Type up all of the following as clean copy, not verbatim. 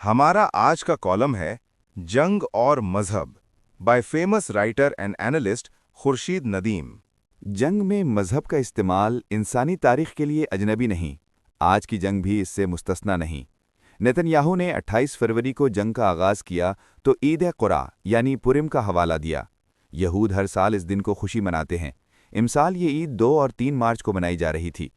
हमारा आज का कॉलम है जंग और मजहब by famous writer and analyst Khurshid Nadeem. जंग में मजहब का इस्तेमाल इंसानी तारीख के लिए अजनबी नहीं, आज की जंग भी इससे मुस्तस्ना नहीं। नेतन्याहू ने 28 फरवरी को जंग का आगाज़ किया तो ईद कुरा यानी पुरिम का हवाला दिया। यहूद हर साल इस दिन को खुशी मनाते हैं। इमसाल ये ईद 2 और 3 मार्च को मनाई जा रही थी।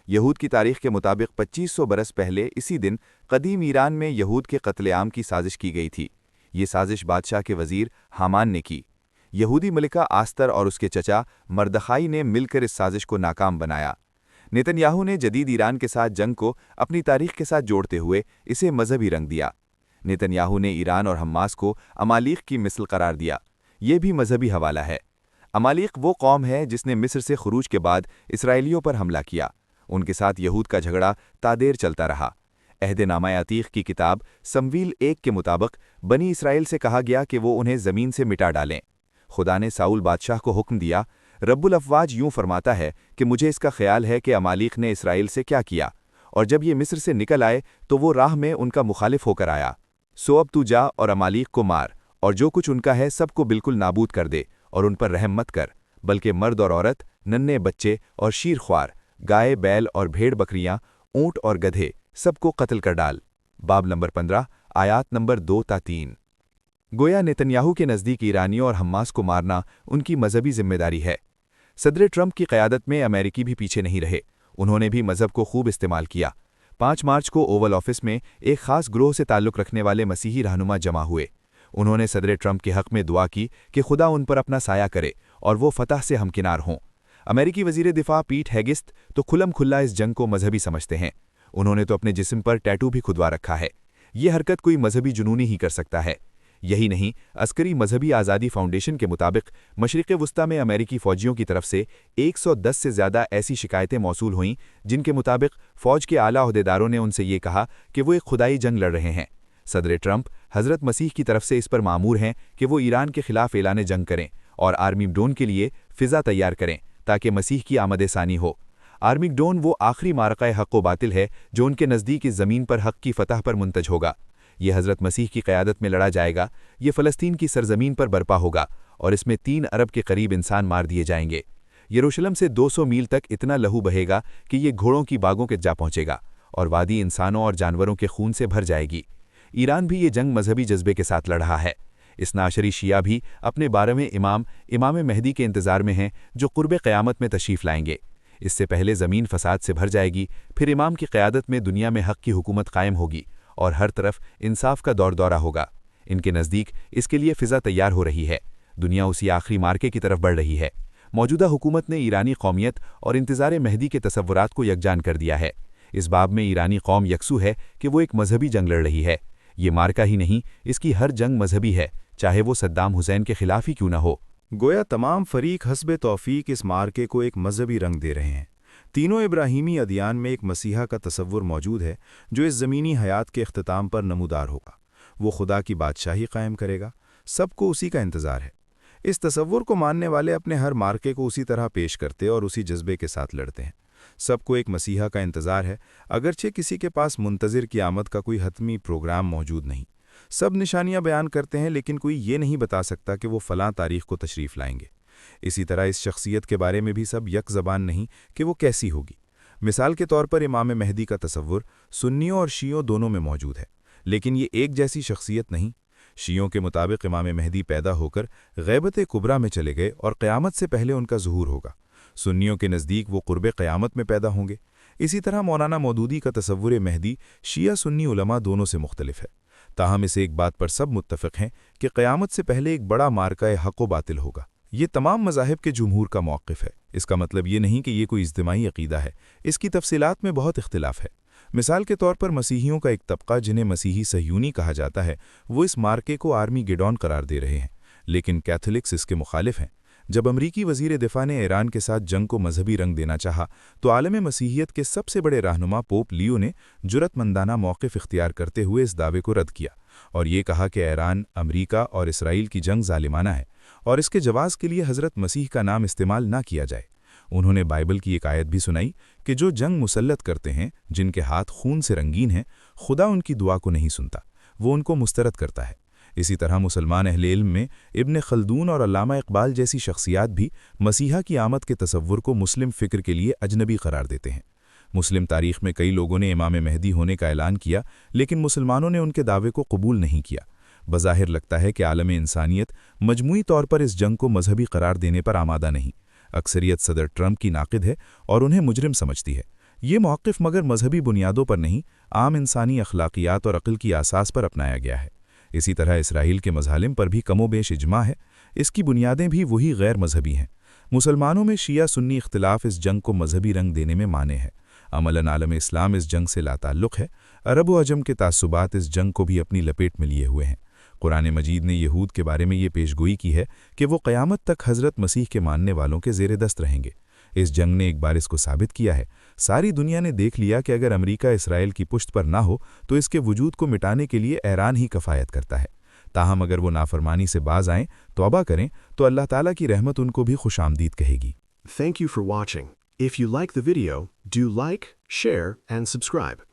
यहूद की तारीख के मुताबिक 2500 बरस पहले इसी दिन कदीम ईरान में यहूद के कत्लेआम की साजिश की गई थी। ये साजिश बादशाह के वजीर हामान ने की। यहूदी मलिका आस्तर और उसके चचा मर्दखाई ने मिलकर इस साजिश को नाकाम बनाया। नेतन्याहू ने जदीद ईरान के साथ जंग को अपनी तारीख के साथ जोड़ते हुए इसे मजहबी रंग दिया। नेतन्याहू ने ईरान और हम्मास को अमालीक की मिसल करार दिया। ये भी मजहबी हवाला है। अमालीक वो कौम है जिसने मिस्र से खुरूज के बाद इसराइलियों पर हमला किया। उनके साथ यहूद का झगड़ा तादेर चलता रहा। अहद-ए-नामा अतीक की किताब समवील 1 के मुताबिक बनी इसराइल से कहा गया कि वो उन्हें ज़मीन से मिटा डालें। खुदा ने साउल बादशाह को हुक्म दिया। रब्बुल अफ़वाज यूं फरमाता है कि मुझे इसका ख्याल है कि अमालीक ने इसराइल से क्या किया, और जब ये मिस्र से निकल आए तो वो राह में उनका मुखालिफ होकर आया। सो अब तू जा और अमालीक को मार, और जो कुछ उनका है सबको बिल्कुल नाबूद कर दे, और उन पर रहम मत कर, बल्कि मर्द और औरत, नन्हे बच्चे और शीरख्वार, गाय बैल और भेड़ बकरियां, ऊंट और गधे सबको कत्ल कर डाल। बाब नंबर 15 आयात नंबर 2-3। गोया नेतन्याहू के नज़दीक ईरानियों और हम्मास को मारना उनकी मजहबी जिम्मेदारी है। सदर ट्रंप की क़यादत में अमेरिकी भी पीछे नहीं रहे। उन्होंने भी मजहब को खूब इस्तेमाल किया। 5 मार्च को ओवल ऑफिस में एक ख़ास ग्रोह से ताल्लुक़ रखने वाले मसीही रहनुमा जमा हुए। उन्होंने सदर ट्रंप के हक़ में दुआ की कि खुदा उन पर अपना साया करे और वो फतह से हमकिनार हों। अमेरिकी वज़ीर दिफा पीट हेगिस्त तो खुल्लम खुल्ला इस जंग को मजहबी समझते हैं। उन्होंने तो अपने जिस्म पर टैटू भी खुदवा रखा है। ये हरकत कोई मजहबी जुनूनी ही कर सकता है। यही नहीं, अस्करी मजहबी आज़ादी फाउंडेशन के मुताबिक मशरिक़ वस्ता में अमेरिकी फ़ौजियों की तरफ से 110 से ज़्यादा ऐसी शिकायतें मौसूल हुईं जिनके मुताबिक फ़ौज के आला अहदेदारों ने उनसे ये कहा कि वो एक खुदाई जंग लड़ रहे हैं। सदर ट्रंप हज़रत मसीह की तरफ से इस पर मामूर हैं कि वो ईरान के ख़िलाफ़ ऐलान जंग करें और आर्मी ड्रोन के लिए फ़िज़ा तैयार करें ताकि मसीह की आमद-ए-सानी हो। आर्मिगडोन वो आखिरी मारका हक़ व बातिल है जो उनके नज़दीक इस ज़मीन पर हक़ की फ़तह पर मुंतज होगा। ये हज़रत मसीह की क़यादत में लड़ा जाएगा। ये फ़लस्तीन की सरज़मीन पर बर्पा होगा और इसमें 3 अरब के करीब इंसान मार दिए जाएंगे। यरूशलेम से 200 मील तक इतना लहू बहेगा कि ये घोड़ों की बागों के जा पहुँचेगा और वादी इंसानों और जानवरों के खून से भर जाएगी। ईरान भी ये जंग मजहबी जज्बे के साथ लड़ रहा है। इसनाशरी शिया भी अपने 12वें इमाम मेहदी के इंतज़ार में हैं जो कुर्ब क़यामत में तशरीफ़ लाएंगे। इससे पहले ज़मीन फ़साद से भर जाएगी, फिर इमाम की क़यादत में दुनिया में हक़ की हुकूमत कायम होगी और हर तरफ इंसाफ का दौर दौरा होगा। इनके नज़दीक इसके लिए फ़िज़ा तैयार हो रही है। दुनिया उसी आखिरी मार्के की तरफ बढ़ रही है। मौजूदा हुकूमत ने ईरानी कौमियत और इंतज़ार मेहदी के तसव्वुरात को यकजान कर दिया है। इस बाब में ईरानी कौम यकसू है कि वो एक मजहबी जंग लड़ रही है। ये मार्का ही नहीं, इसकी हर जंग मजहबी है, चाहे वो सद्दाम हुसैन के खिलाफ ही क्यों न हो। गोया तमाम फरीक हस्बे तौफीक इस मार्के को एक मजहबी रंग दे रहे हैं। तीनों इब्राहीमी अदियान में एक मसीहा का तसव्वुर मौजूद है जो इस ज़मीनी हयात के इख्तिताम पर नमूदार होगा। वो खुदा की बादशाही कायम करेगा। सबको उसी का इंतज़ार है। इस तसव्वुर को मानने वाले अपने हर मार्के को उसी तरह पेश करते और उसी जज्बे के साथ लड़ते हैं। सबको एक मसीहा का इंतज़ार है, अगरचे किसी के पास मुंतज़िर की आमद का कोई हतमी प्रोग्राम मौजूद नहीं। सब निशानियां बयान करते हैं लेकिन कोई ये नहीं बता सकता कि वो फ़लाँ तारीख़ को तशरीफ़ लाएंगे। इसी तरह इस शख्सियत के बारे में भी सब यक ज़बान नहीं कि वो कैसी होगी। मिसाल के तौर पर इमाम मेहदी का तसव्वुर सुन्नियों और शियों दोनों में मौजूद है, लेकिन ये एक जैसी शख्सियत नहीं। शियों के मुताबिक इमाम मेहदी पैदा होकर ग़ैबत कुबरा में चले गए और क़यामत से पहले उनका ज़ुहूर होगा। सुन्नियों के नज़दीक वो क़ुर्ब क़यामत में पैदा होंगे। इसी तरह मौलाना मौदूदी का तसव्वुर मेहदी शिया सुन्नी उलमा दोनों से मुख्तलिफ है। ताहम इस एक बात पर सब मुत्तफ़िक़ हैं कि क़यामत से पहले एक बड़ा मार्का हक़ व बातिल होगा। ये तमाम मज़ाहिब के जुमहूर का मौक़िफ़ है। इसका मतलब ये नहीं कि ये कोई इज्तिमाई अक़ीदा है। इसकी तफ़सीलात में बहुत इख्तिलाफ़ है। मिसाल के तौर पर मसीहियों का एक तबका जिन्हें मसीही सह्यूनी कहा जाता है, वो इस मार्के को आर्मी गेडॉन करार दे रहे हैं, लेकिन कैथोलिक्स इसके मुखालिफ हैं। जब अमरीकी वज़ीर दिफ़ा ने ईरान के साथ जंग को मजहबी रंग देना चाहा तो आलम मसीहियत के सबसे बड़े रहनुमा पोप लियो ने जुरतमंदाना मौक़िफ़ इख्तियार करते हुए इस दावे को रद्द किया और ये कहा कि ईरान, अमरीका और इसराइल की जंग ज़ालिमाना है और इसके जवाज़ के लिए हज़रत मसीह का नाम इस्तेमाल ना किया जाए। उन्होंने बाइबल की एक आयत भी सुनाई कि जो जंग मुसल्लत करते हैं, जिनके हाथ खून से रंगीन हैं, खुदा उनकी दुआ को नहीं सुनता। وہ ان کو مسترد کرتا ہے۔ اسی طرح مسلمان اہل علم میں ابن خلدون اور علامہ اقبال جیسی شخصیات بھی مسیحا کی آمد کے تصور کو مسلم فکر کے لیے اجنبی قرار دیتے ہیں۔ مسلم تاریخ میں کئی لوگوں نے امام مہدی ہونے کا اعلان کیا، لیکن مسلمانوں نے ان کے دعوے کو قبول نہیں کیا۔ بظاہر لگتا ہے کہ عالم انسانیت مجموعی طور پر اس جنگ کو مذہبی قرار دینے پر آمادہ نہیں۔ اکثریت صدر ٹرمپ کی ناقد ہے اور انہیں مجرم سمجھتی ہے۔ یہ موقف مگر مذہبی بنیادوں پر نہیں، عام انسانی اخلاقیات اور عقل کی اساس پر اپنایا گیا ہے۔ اسی طرح اسرائیل کے مظالم پر بھی کم و بیش اجماع ہے۔ اس کی بنیادیں بھی وہی غیر مذہبی ہیں۔ مسلمانوں میں شیعہ سنی اختلاف اس جنگ کو مذہبی رنگ دینے میں مانع ہے۔ عملاً عالم اسلام اس جنگ سے لا تعلق ہے۔ عرب و عجم کے تعصبات اس جنگ کو بھی اپنی لپیٹ میں لیے ہوئے ہیں۔ قرآن مجید نے یہود کے بارے میں یہ پیشگوئی کی ہے کہ وہ قیامت تک حضرت مسیح کے ماننے والوں کے زیر دست رہیں گے۔ اس جنگ نے ایک بار اس کو ثابت کیا ہے۔ ساری دنیا نے دیکھ لیا کہ اگر امریکہ اسرائیل کی پشت پر نہ ہو تو اس کے وجود کو مٹانے کے لیے ایران ہی کفایت کرتا ہے۔ تاہم اگر وہ نافرمانی سے باز آئیں، توبہ کریں تو اللہ تعالیٰ کی رحمت ان کو بھی خوش آمدید کہے گی۔ Thank you for watching. If you like the video, do like, share, and subscribe.